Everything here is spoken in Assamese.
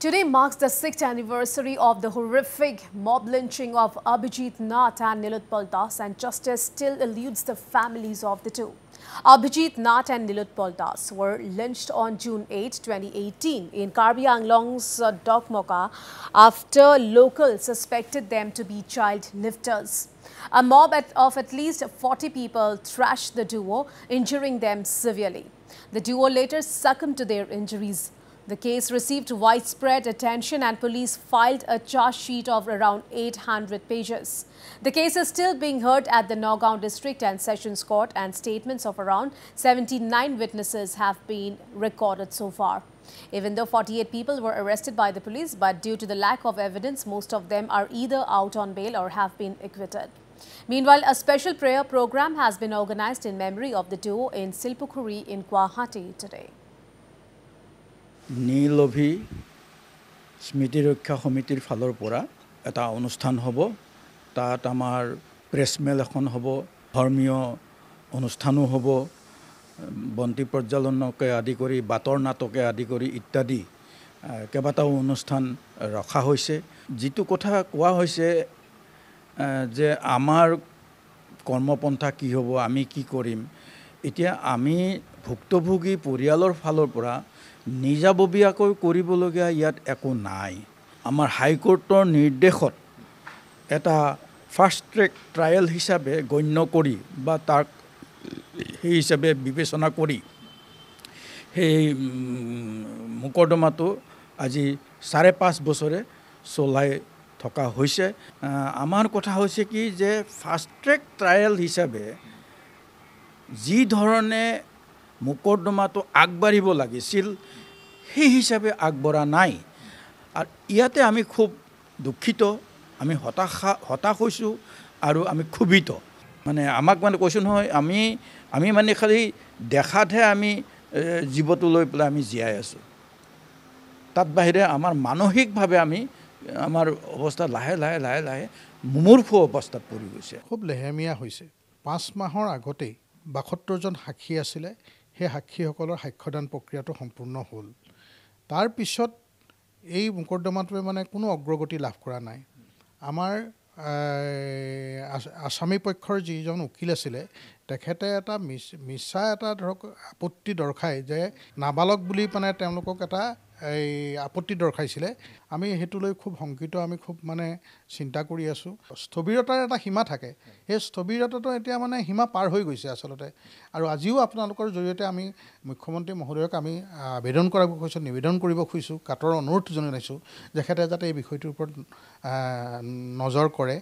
Today marks the 6th anniversary of the horrific mob lynching of Abhijit Nath and Nilotpal Das, and justice still eludes the families of the two. Abhijit Nath and Nilotpal Das were lynched on June 8, 2018 in Karbi Anglong's Dokmoka after locals suspected them to be child lifters. A mob of at least 40 people thrashed the duo, injuring them severely. The duo later succumbed to their injuries. The case received widespread attention and police filed a charge sheet of around 800 pages. The case is still being heard at the Nagaon District and Sessions Court, and statements of around 79 witnesses have been recorded so far. Even though 48 people were arrested by the police, but due to the lack of evidence, most of them are either out on bail or have been acquitted. Meanwhile, a special prayer program has been organized in memory of the duo in Silpukhuri in Guwahati today. নীলভি স্মৃতি ৰক্ষা সমিতিৰ ফালৰ পৰা এটা অনুষ্ঠান হ'ব তাত আমাৰ প্ৰেছ মেল এখন হ'ব ধৰ্মীয় অনুষ্ঠানো হ'ব বন্তি প্ৰজ্বলনকে আদি কৰি বাতৰ নাটকে আদি কৰি ইত্যাদি কেইবাটাও অনুষ্ঠান ৰখা হৈছে যিটো কথা কোৱা হৈছে যে আমাৰ কৰ্মপন্থা কি হ'ব আমি কি কৰিম এতিয়া আমি ভুক্তভোগী পৰিয়ালৰ ফালৰ পৰা নিজাববীয়াকৈ কৰিবলগীয়া ইয়াত একো নাই আমাৰ হাইকোৰ্টৰ নিৰ্দেশত এটা ফাৰ্ষ্ট ট্ৰেক ট্ৰায়েল হিচাপে গণ্য কৰি বা তাক সেই হিচাপে বিবেচনা কৰি সেই মুকদমাটো আজি 5.5 বছৰে চলাই থকা হৈছে আমাৰ কথা হৈছে কি যে ফাৰ্ষ্ট ট্ৰেক ট্ৰায়েল হিচাপে যি ধৰণে মুকদমাটো আগবাঢ়িব লাগিছিল সেই হিচাপে আগবঢ়া নাই আৰু ইয়াতে আমি খুব দুখিত আমি হতাশ হৈছোঁ আৰু আমি ক্ষুভিত মানে আমাক মানে কৈছো নহয় আমি মানে খালি দেখাতহে আমি জীৱটো লৈ পেলাই আমি জীয়াই আছো তাত বাহিৰে আমাৰ মানসিকভাৱে আমি আমাৰ অৱস্থা লাহে লাহে মুমূৰ্ষ অৱস্থাত পৰি গৈছে খুব লেহেমিয়া হৈছে 5 মাহৰ আগতে 72 জন সাক্ষী আছিল সেই সাক্ষীসকলৰ সাক্ষ্যদান প্ৰক্ৰিয়াটো সম্পূৰ্ণ হ'ল তাৰ পিছত এই মুকদ্দমাটোৱে মানে কোনো অগ্ৰগতি লাভ কৰা নাই আমাৰ আসামী পক্ষৰ যিজন উকিল আছিল তেখেতে এটা মিছা এটা ধৰক আপত্তি দৰ্শাই যে নাবালক বুলি মানে তেওঁলোকক এটা এই আপত্তি দৰ্শাইছিলে আমি হেতু লৈ খুব শংকিত আমি খুব মানে চিন্তা কৰি আছো স্থবিৰতাৰ এটা সীমা থাকে এই স্থবিৰতাটো এতিয়া মানে সীমা পাৰ হৈ গৈছে আসলতে আৰু আজিও আপোনালোকৰ জৰিয়তে আমি মুখ্যমন্ত্ৰী মহোদয়ক আমি নিবেদন কৰিব খুজিছো কাটৰ অনুৰোধ জনাইছো যেখেতে যাতে এই বিষয়টোৰ ওপৰত নজৰ কৰে